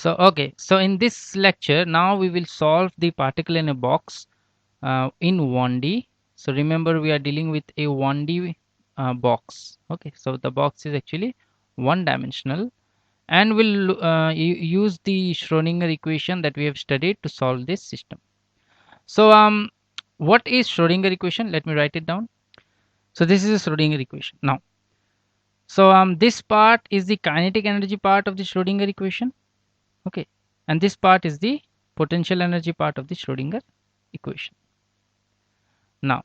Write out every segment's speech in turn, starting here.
So in this lecture, now we will solve the particle in a box in 1D. So remember, we are dealing with a 1D box. Okay, so the box is actually one dimensional, and we'll use the Schrodinger equation that we have studied to solve this system. So what is Schrodinger equation? Let me write it down. So this is a Schrodinger equation. Now, so this part is the kinetic energy part of the Schrodinger equation. Okay, and this part is the potential energy part of the Schrodinger equation. Now,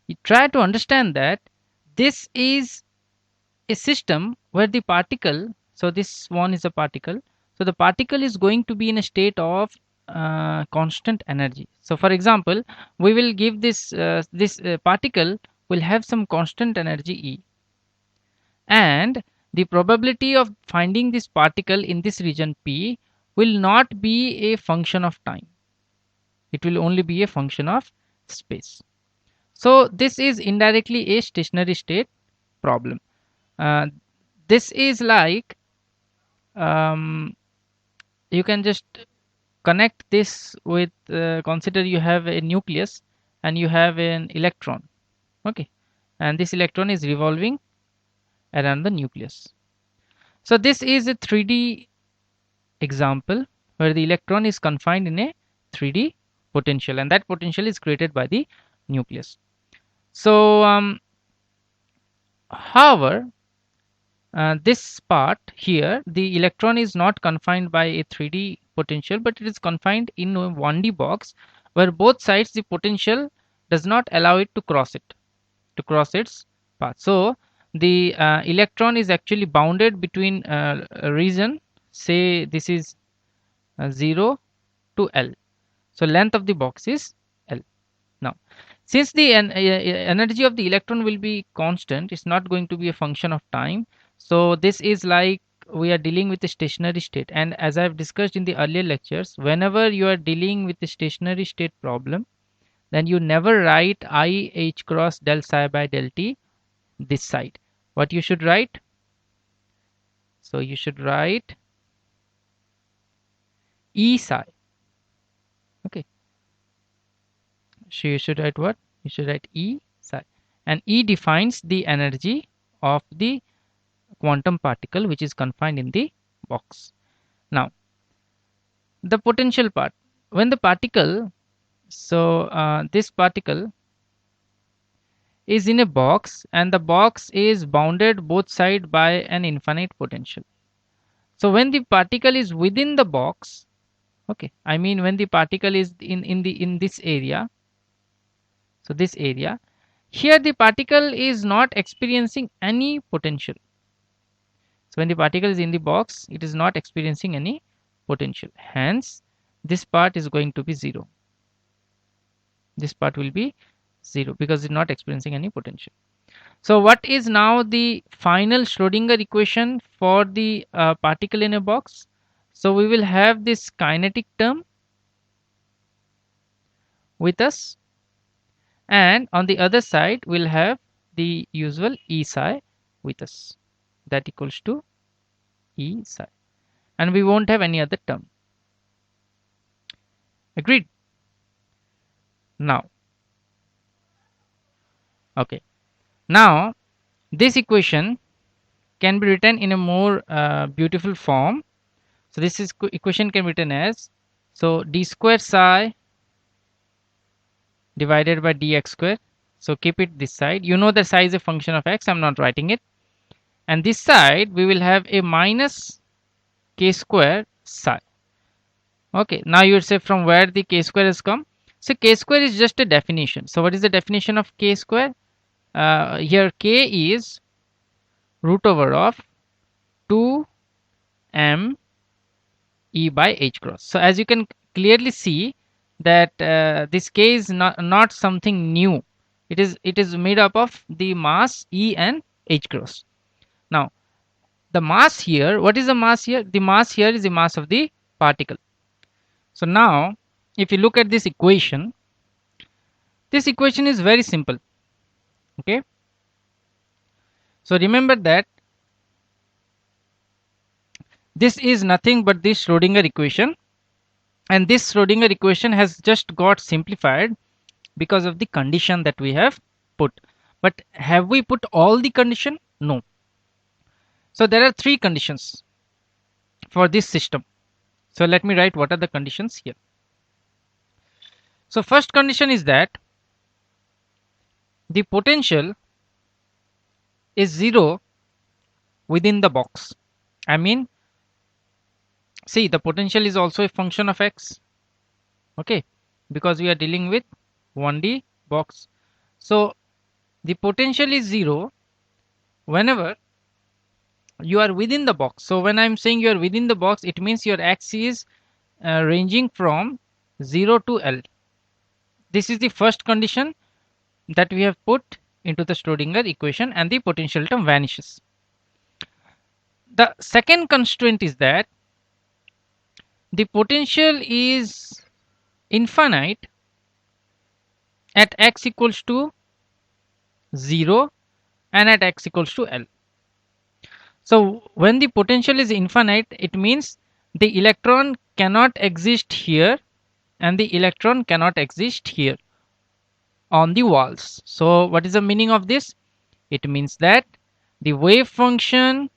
you try to understand that this is a system where the particle, so this one is a particle, so the particle is going to be in a state of constant energy. So for example, we will give this particle will have some constant energy E, and the probability of finding this particle in this region P will not be a function of time, it will only be a function of space. So this is indirectly a stationary state problem. uh, this is like, um, you can just connect this with, consider you have a nucleus and you have an electron. Okay, and this electron is revolving around the nucleus. So this is a 3D example where the electron is confined in a 3D potential, and that potential is created by the nucleus. So however, this part here, the electron is not confined by a 3D potential, but it is confined in a 1D box where both sides the potential does not allow it to cross its path. So the electron is actually bounded between a region, say this is 0 to L. So length of the box is L. Now, since the energy of the electron will be constant, it's not going to be a function of time. So this is like we are dealing with a stationary state. And as I've discussed in the earlier lectures, whenever you are dealing with a stationary state problem, then you never write I h cross del psi by del t this side. What you should write? So you should write E psi. Okay. So you should write what? You should write E psi. And E defines the energy of the quantum particle which is confined in the box. Now, the potential part. When the particle, so this particle is in a box and the box is bounded both sides by an infinite potential. So when the particle is within the box, okay, I mean when the particle is in this area, so this area, here the particle is not experiencing any potential. So when the particle is in the box, it is not experiencing any potential. Hence, this part is going to be 0. This part will be 0 because it's not experiencing any potential. So what is now the final Schrodinger equation for the particle in a box? So we will have this kinetic term with us, and on the other side we'll have the usual E psi with us, that equals to E psi, and we won't have any other term. Agreed? Now, okay, now this equation can be written in a more beautiful form. So this is equation can be written as, so d square psi divided by dx square. So keep it this side. You know the psi is a function of x. I'm not writing it. And this side we will have a minus k square psi. Okay. Now you would say from where the k square has come. So k square is just a definition. So what is the definition of k square? Here k is root over of 2m E by h cross. So as you can clearly see that this k is not something new. It is made up of the mass E and h cross. Now the mass here, what is the mass here? The mass here is the mass of the particle. So now if you look at this equation is very simple. Okay, so remember that This is nothing but the Schrodinger equation, and this Schrodinger equation has just got simplified because of the condition that we have put. But have we put all the condition? No. So there are three conditions for this system. So let me write what are the conditions here. So first condition is that the potential is 0 within the box. I mean, see, the potential is also a function of x, okay, because we are dealing with 1D box. So the potential is 0 whenever you are within the box. So when I'm saying you are within the box, it means your x is ranging from 0 to L. This is the first condition that we have put into the Schrodinger equation, and the potential term vanishes. The second constraint is that the potential is infinite at x equals to 0 and at x equals to L. So when the potential is infinite, it means the electron cannot exist here and the electron cannot exist here on the walls. So what is the meaning of this? It means that the wave function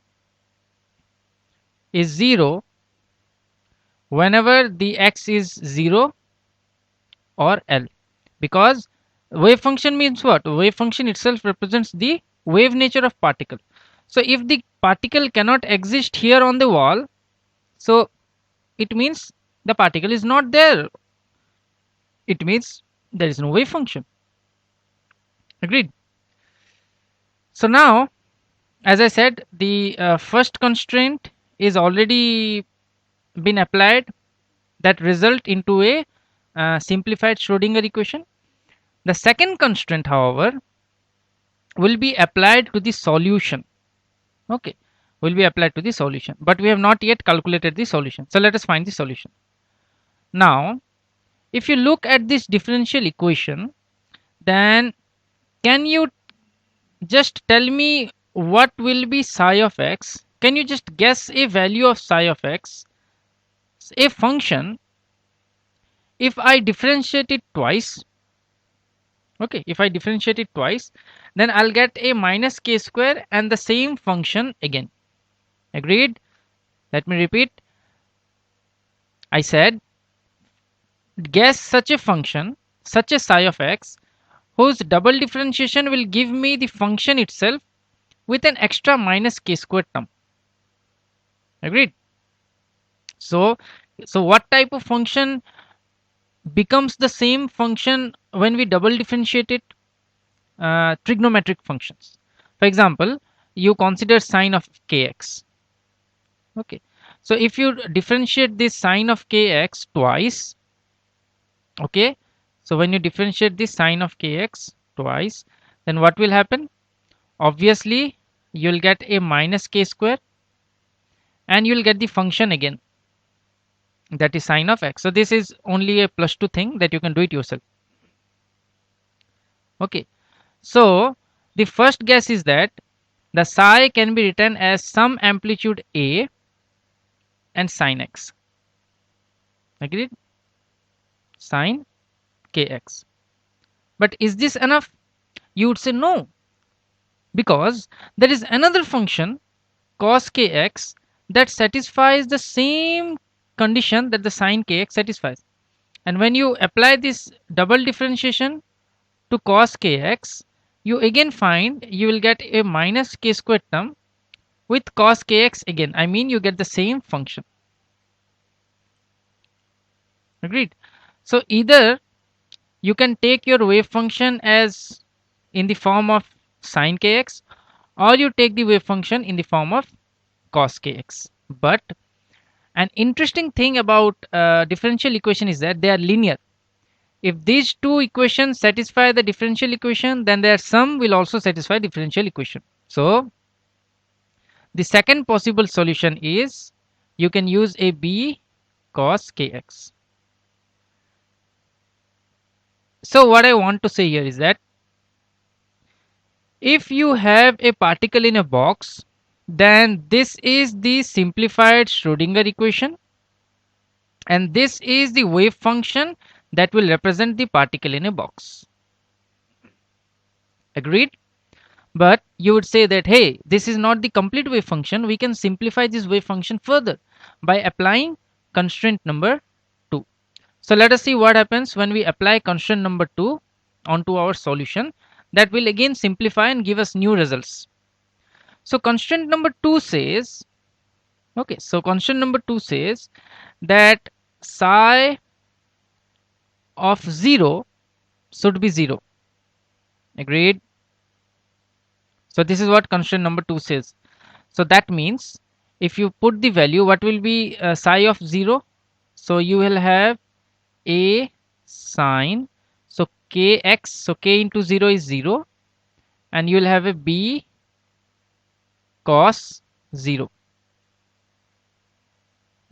is 0 whenever the x is 0 or L, because wave function means what? Wave function itself represents the wave nature of particle. So if the particle cannot exist here on the wall, so it means the particle is not there. It means there is no wave function. Agreed? So now, as I said, the first constraint is already been applied, that result into a simplified Schrodinger equation. The second constraint, however, will be applied to the solution. Okay, will be applied to the solution, but we have not yet calculated the solution. So let us find the solution. Now, if you look at this differential equation, then can you just tell me what will be psi of x? Can you just guess a value of psi of x? A function, if I differentiate it twice, okay, if I differentiate it twice, then I'll get a minus k square and the same function again. Agreed? Let me repeat. I said guess such a function, such a psi of x, whose double differentiation will give me the function itself with an extra minus k square term. Agreed? So what type of function becomes the same function when we double differentiate it? Trigonometric functions. For example, you consider sine of kx. Okay, so if you differentiate this sine of kx twice, okay, so when you differentiate this sine of kx twice, then what will happen? Obviously you'll get a minus k square and you'll get the function again, that is sine of x. So this is only a plus 2 thing that you can do it yourself. Okay, so the first guess is that the psi can be written as some amplitude a and sine x. Agreed? Sine kx. But is this enough? You would say no, because there is another function cos kx that satisfies the same condition that the sine kx satisfies. And when you apply this double differentiation to cos kx, you again find you will get a minus k squared term with cos kx again. I mean, you get the same function. Agreed? So either you can take your wave function as in the form of sine kx, or you take the wave function in the form of cos kx. But an interesting thing about differential equation is that they are linear. If these two equations satisfy the differential equation, then their sum will also satisfy differential equation. So the second possible solution is you can use a b cos kx. So what I want to say here is that if you have a particle in a box, then this is the simplified Schrodinger equation, and this is the wave function that will represent the particle in a box. Agreed? But you would say that, hey, this is not the complete wave function. We can simplify this wave function further by applying constraint number 2. So let us see what happens when we apply constraint number 2 onto our solution. That will again simplify and give us new results. So constraint number 2 says, okay, so constraint number 2 says that psi of 0 should be 0. Agreed? So this is what constraint number 2 says. So that means if you put the value, what will be psi of 0? So you will have a sine, so kx, so k into 0 is 0, and you will have a b cos 0.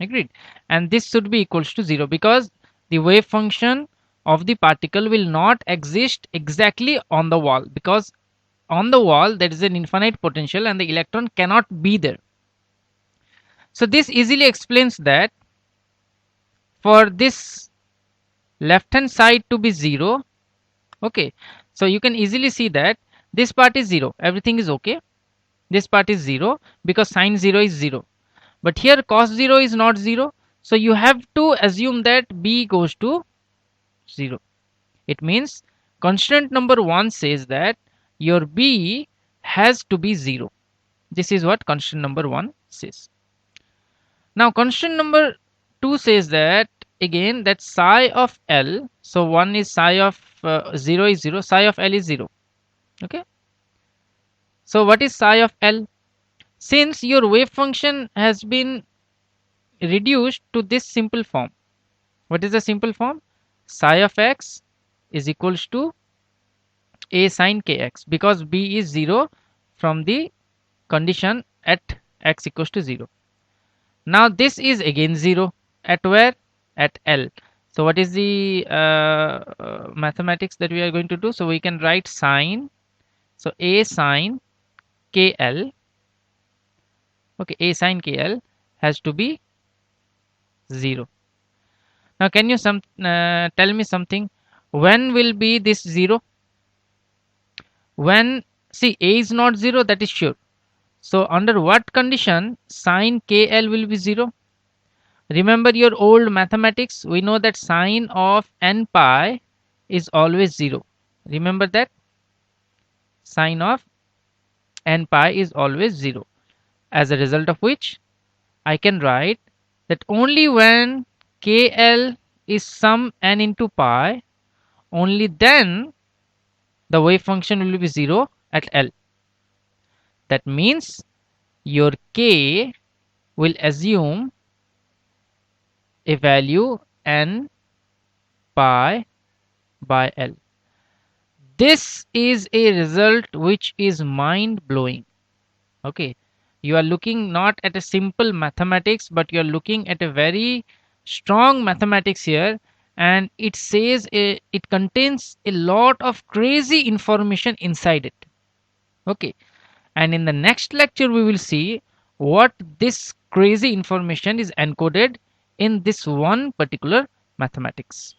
Agreed? And this should be equals to 0 because the wave function of the particle will not exist exactly on the wall, because on the wall there is an infinite potential and the electron cannot be there. So this easily explains that for this left hand side to be 0, okay, so you can easily see that this part is 0, everything is okay. This part is 0 because sine 0 is 0, but here cos 0 is not 0, so you have to assume that b goes to 0. It means constraint number 1 says that your b has to be 0. This is what constraint number 1 says. Now constraint number 2 says that again that psi of L, so 1 is psi of 0 is 0, psi of L is 0. Okay, so what is psi of L? Since your wave function has been reduced to this simple form, what is the simple form? Psi of x is equals to a sine kx, because b is 0 from the condition at x equals to 0. Now this is again 0 at where? At L. So what is the mathematics that we are going to do? So we can write sine, so a sine kl, okay, a sine kl has to be 0. Now can you tell me something, when will be this 0? When, see, a is not 0, that is sure. So under what condition sine kl will be 0? Remember your old mathematics, we know that sine of n pi is always 0. Remember that sine of n pi is always 0. As a result of which I can write that only when kl is sum n into pi, only then the wave function will be 0 at L. That means your k will assume a value n pi by L. This is a result which is mind blowing. Okay, you are looking not at a simple mathematics, but you are looking at a very strong mathematics here, and it says it contains a lot of crazy information inside it. Okay, and in the next lecture we will see what this crazy information is encoded in this one particular mathematics.